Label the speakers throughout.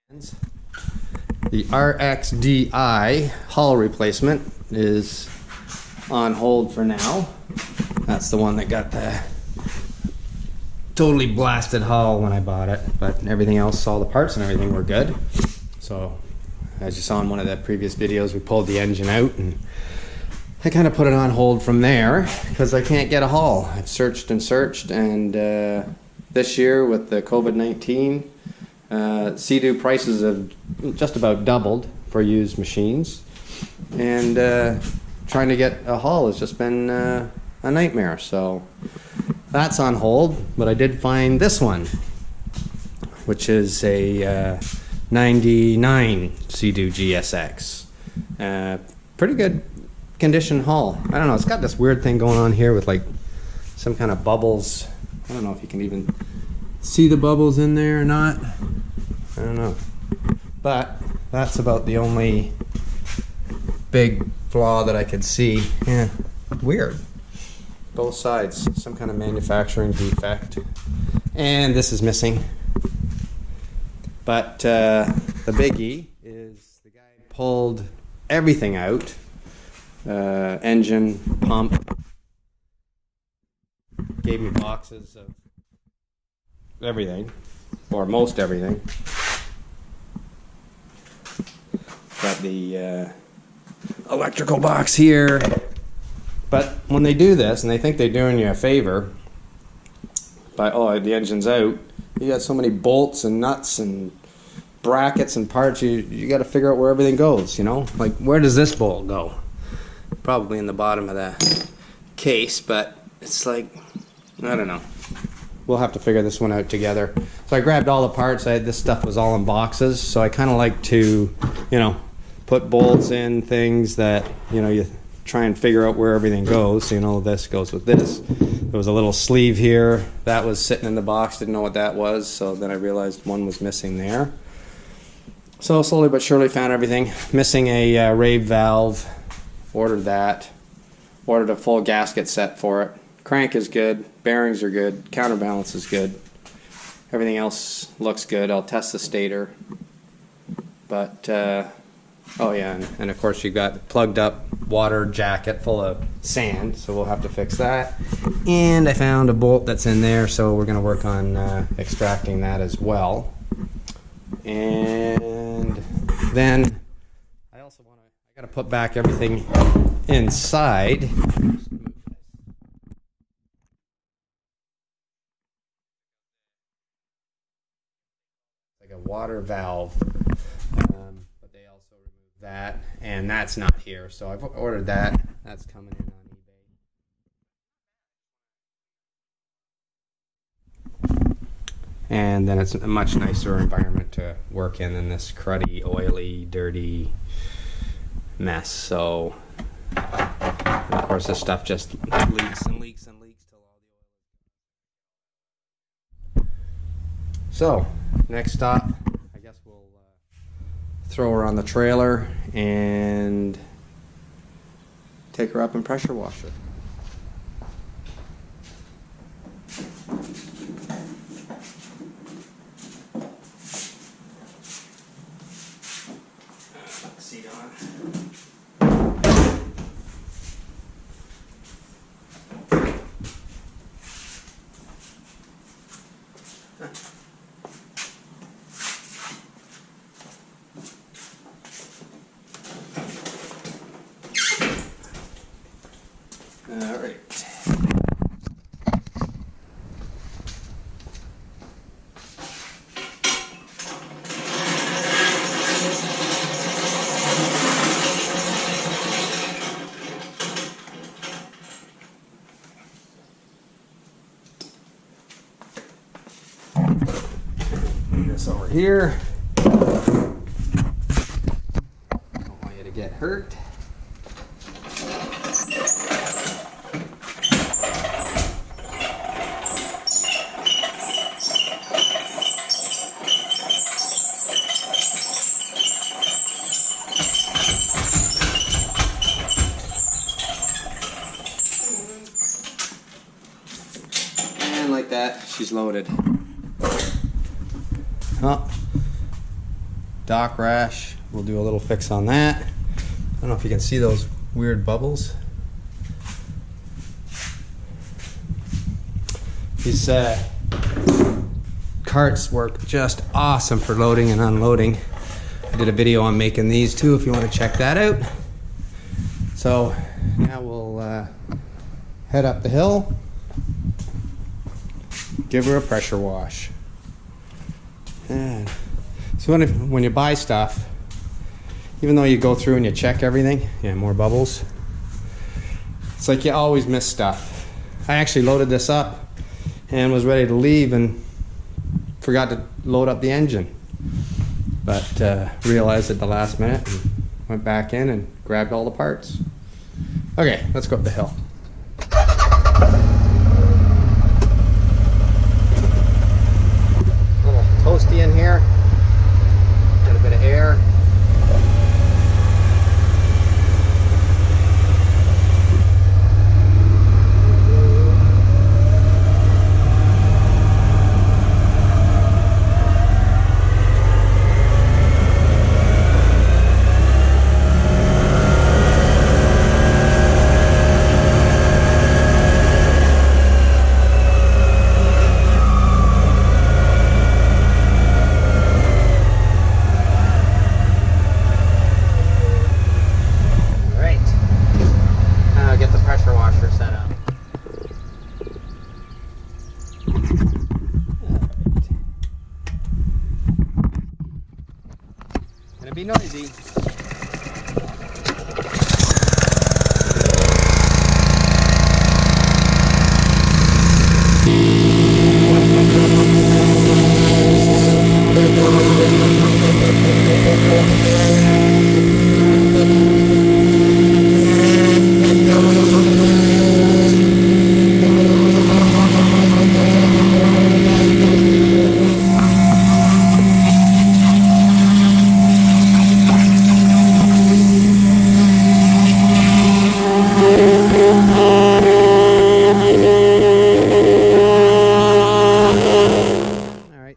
Speaker 1: The RXDI hull replacement is on hold for now. That's the one that got the totally blasted hull when I bought it, but everything else, all the parts and everything were good. So as you saw in one of the previous videos, we pulled the engine out and I kind of put it on hold from there because I can't get a hull. I've searched and searched, and this year with the COVID-19, Seadoo prices have just about doubled for used machines, and trying to get a haul has just been a nightmare. So that's on hold, but I did find this one, which is a 99 Seadoo GSX. Pretty good condition hull. I don't know, it's got this weird thing going on here with like some kind of bubbles. I don't know if you can even see the bubbles in there or not. I don't know, but that's about the only big flaw that I could see. Yeah, weird. Both sides, some kind of manufacturing defect, and this is missing. But the biggie is the guy pulled everything out, engine, pump, gave me boxes of everything, or most everything. Got the electrical box here. But when they do this, and they think they're doing you a favor by, oh, the engine's out, you got so many bolts and nuts and brackets and parts, you got to figure out where everything goes, you know? Like, where does this bolt go? Probably in the bottom of the case, but it's like, I don't know. We'll have to figure this one out together. So I grabbed all the parts. This stuff was all in boxes, so I kind of like to, you know, put bolts in things that, you know, you try and figure out where everything goes. So, you know, this goes with this. There was a little sleeve here that was sitting in the box, didn't know what that was, so then I realized one was missing there. So slowly but surely found everything. Missing a rave valve, ordered that, ordered a full gasket set for it. Crank is good, bearings are good, counterbalance is good, everything else looks good. I'll test the stator, but oh yeah, and of course you got plugged up water jacket full of sand, so we'll have to fix that. And I found a bolt that's in there, so we're going to work on extracting that as well. And then I also want to, I got to put back everything inside. Like a water valve. That, and that's not here, so I've ordered that. That's coming in on eBay. And then it's a much nicer environment to work in than this cruddy, oily, dirty mess. So, and of course, this stuff just leaks and leaks and leaks till all the oil. So, next stop, I guess we'll throw her on the trailer and take her up and pressure wash her. Seat on. All right. Bring this over here. Don't want you to get hurt. Like that, she's loaded. Oh, dock rash. We'll do a little fix on that. I don't know if you can see those weird bubbles. These carts work just awesome for loading and unloading. I did a video on making these too if you want to check that out. So now we'll head up the hill, give her a pressure wash. And so when you buy stuff, even though you go through and you check everything, yeah, more bubbles, it's like you always miss stuff. I actually loaded this up and was ready to leave and forgot to load up the engine, but realized at the last minute and went back in and grabbed all the parts. Okay, let's go up the hill. A little toasty in here, get a bit of air. Be noisy.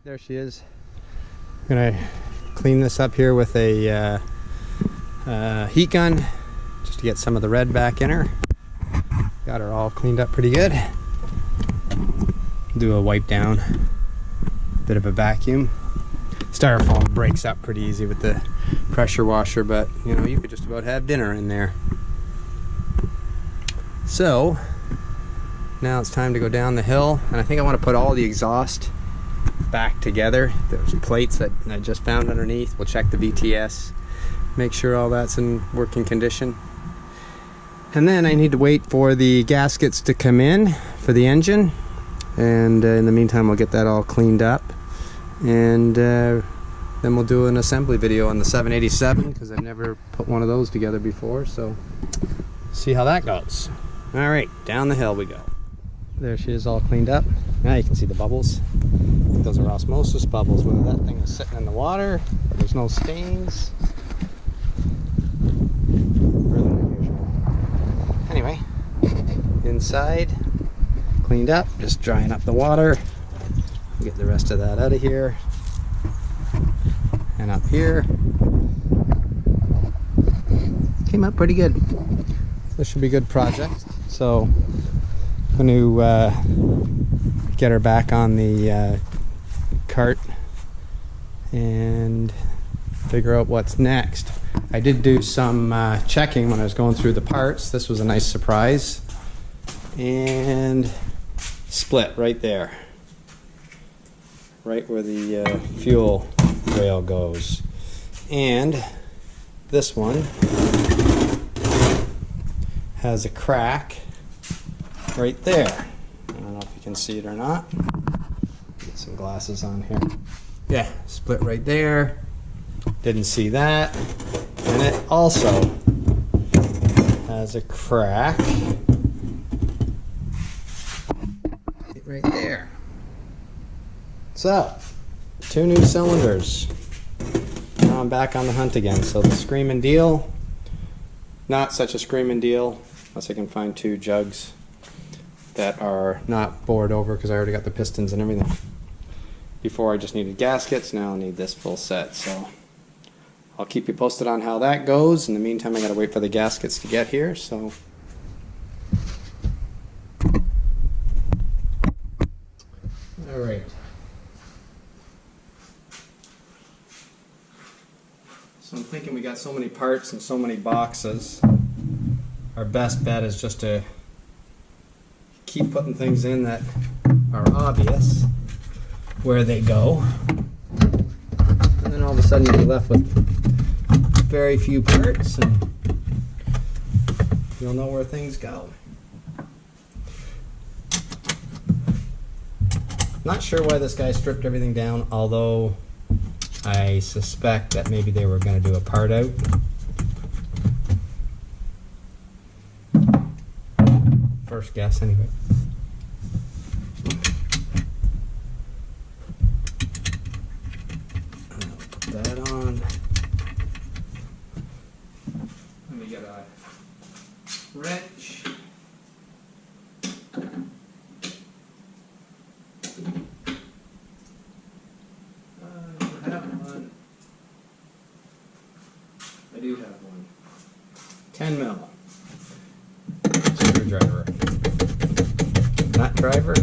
Speaker 1: There she is. I'm gonna clean this up here with a heat gun just to get some of the red back in her. Got her all cleaned up pretty good. Do a wipe down, bit of a vacuum. Styrofoam breaks up pretty easy with the pressure washer, but you know, you could just about have dinner in there. So now it's time to go down the hill, and I think I want to put all the exhaust back together. There's plates that I just found underneath. We'll check the VTS, make sure all that's in working condition, and then I need to wait for the gaskets to come in for the engine, and in the meantime we'll get that all cleaned up, and then we'll do an assembly video on the 787 because I've never put one of those together before, so see how that goes. All right, down the hill we go. There she is, all cleaned up. Now you can see the bubbles. I think those are osmosis bubbles, whether that thing was sitting in the water, there's no stains. Really unusual. Anyway, inside, cleaned up, just drying up the water. Get the rest of that out of here. And up here. Came up pretty good. This should be a good project. So I'm going to get her back on the cart and figure out what's next. I did do some checking when I was going through the parts. This was a nice surprise. And split right there. Right where the fuel rail goes. And this one has a crack right there. I don't know if you can see it or not. Get some glasses on here. Yeah, split right there. Didn't see that. And it also has a crack right there. So, 2 new cylinders. Now I'm back on the hunt again. So the screaming deal, not such a screaming deal, unless I can find 2 jugs that are not bored over because I already got the pistons and everything. Before I just needed gaskets, now I need this full set. So I'll keep you posted on how that goes. In the meantime, I gotta wait for the gaskets to get here, so. All right. So I'm thinking we got so many parts and so many boxes. Our best bet is just to keep putting things in that are obvious where they go. And then all of a sudden you'll be left with very few parts and you'll know where things go. Not sure why this guy stripped everything down, although I suspect that maybe they were going to do a part out. First guess, anyway. Put that on. Let me get a wrench. I do have one. 10 mil. Screwdriver. Nut driver.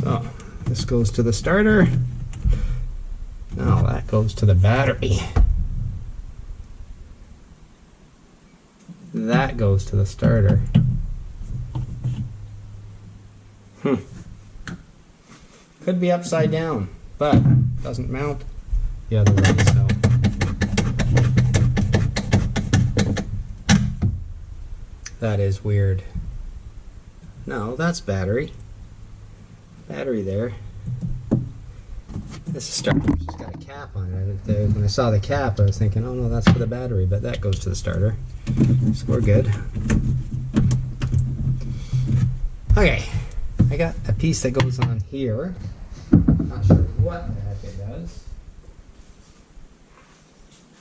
Speaker 1: So, this goes to the starter. Now that goes to the battery. That goes to the starter. Could be upside down, but doesn't mount the other way, so. That is weird. No, that's battery. Battery there. This starter just got a cap on it. When I saw the cap, I was thinking, oh no, that's for the battery, but that goes to the starter. So we're good. Okay, I got a piece that goes on here. Not sure what the heck it does,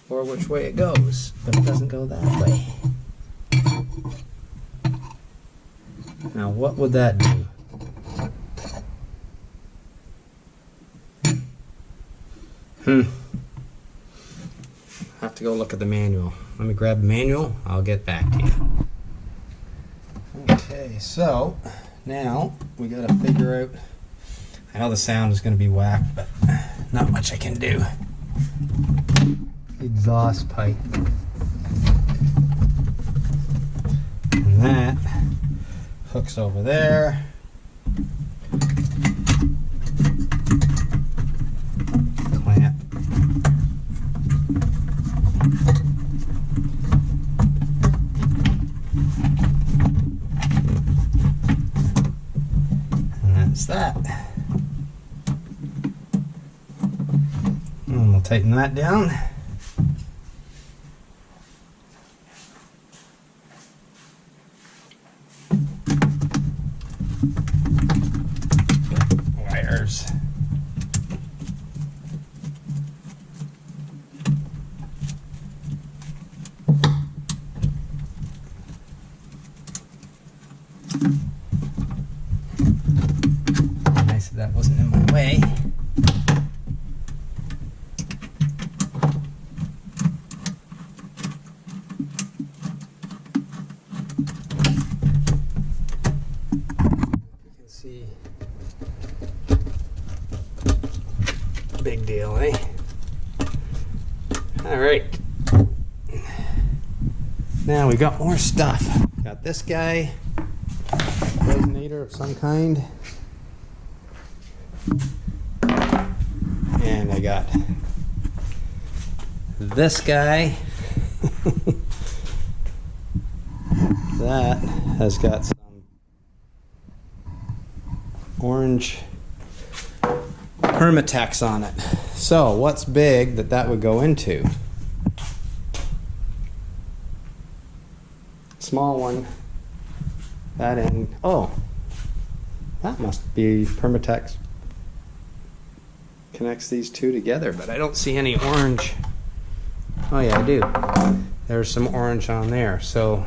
Speaker 1: or which way it goes, but it doesn't go that way. Now, what would that do? Have to go look at the manual. Let me grab the manual. I'll get back to you. Okay, so now we got to figure out. I know the sound is going to be whacked, but not much I can do. Exhaust pipe. And that hooks over there. Clamp. And that's that. And we'll tighten that down. Wires. Nice that wasn't in my way. Big deal, eh? All right. Now we got more stuff. Got this guy, resonator of some kind. And I got this guy. That has got some orange Permatex on it. So what's big that would go into? Small one. That end. Oh, that must be Permatex connects these two together, but I don't see any orange. Oh yeah, I do. There's some orange on there. So,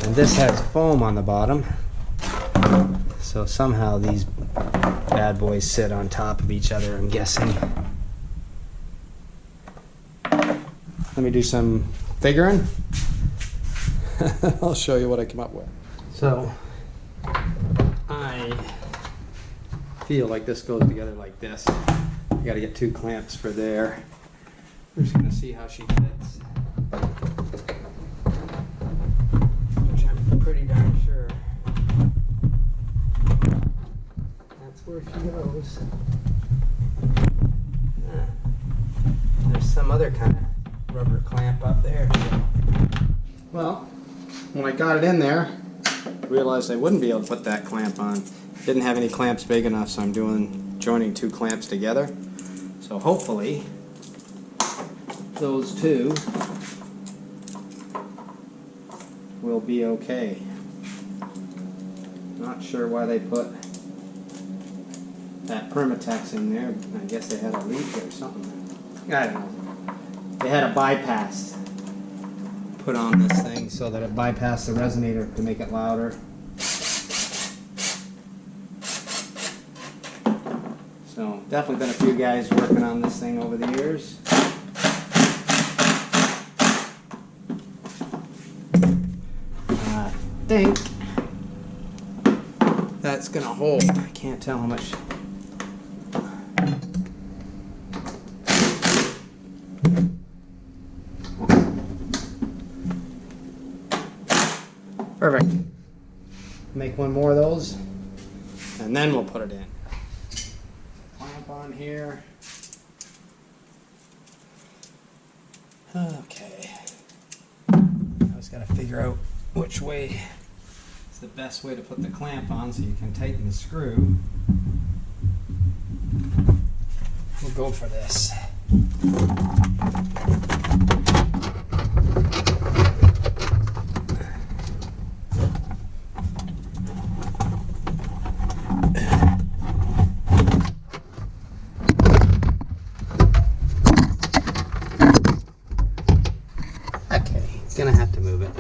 Speaker 1: and this has foam on the bottom. So somehow these bad boys sit on top of each other, I'm guessing. Let me do some figuring. I'll show you what I come up with. So, I feel like this goes together like this. You gotta get 2 clamps for there. We're just gonna see how she fits. Which I'm pretty darn sure that's where she goes. There's some other kind of rubber clamp up there. Well, when I got it in there, I realized I wouldn't be able to put that clamp on. Didn't have any clamps big enough, so I'm joining 2 clamps together. So hopefully those 2 will be okay. Not sure why they put that Permatex in there. I guess they had a leak or something. I don't know. They had a bypass put on this thing so that it bypassed the resonator to make it louder. So definitely been a few guys working on this thing over the years. I think that's gonna hold. I can't tell how much. Perfect. Make one more of those, and then we'll put it in. Clamp on here. Okay. I just got to figure out which way is the best way to put the clamp on so you can tighten the screw. We'll go for this. Gonna have to move it.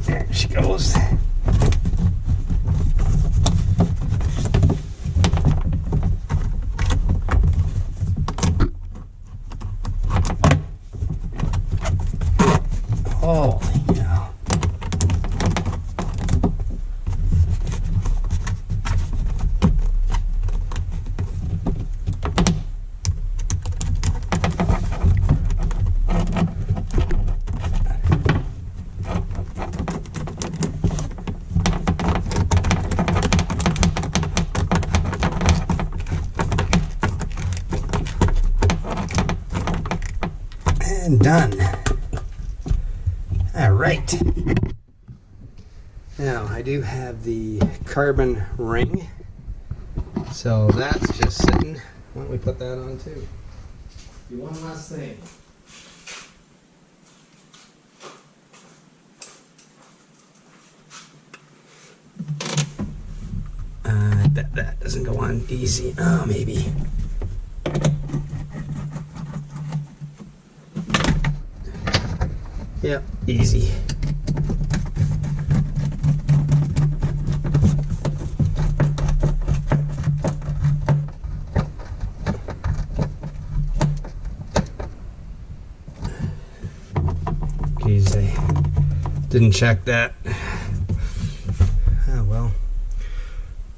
Speaker 1: There she goes. Holy cow. And done. All right. Now I do have the carbon ring, so that's just sitting. Why don't we put that on too? Do one last thing. I bet that doesn't go on easy. Oh, maybe. Yep, easy. Geez, I didn't check that. Oh well.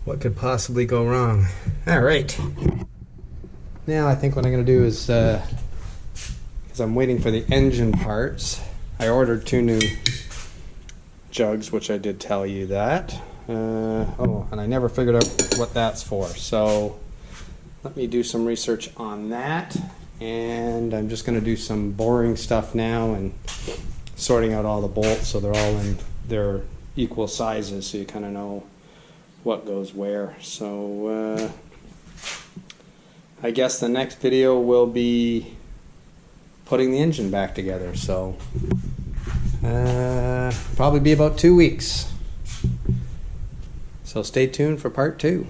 Speaker 1: What could possibly go wrong? All right. Now I think what I'm going to do is, because I'm waiting for the engine parts, I ordered 2 new jugs, which I did tell you that. Oh, and I never figured out what that's for. So let me do some research on that. And I'm just going to do some boring stuff now and sorting out all the bolts so they're all in their equal sizes, so you kind of know what goes where. So I guess the next video will be putting the engine back together. So probably be about 2 weeks. So stay tuned for part 2.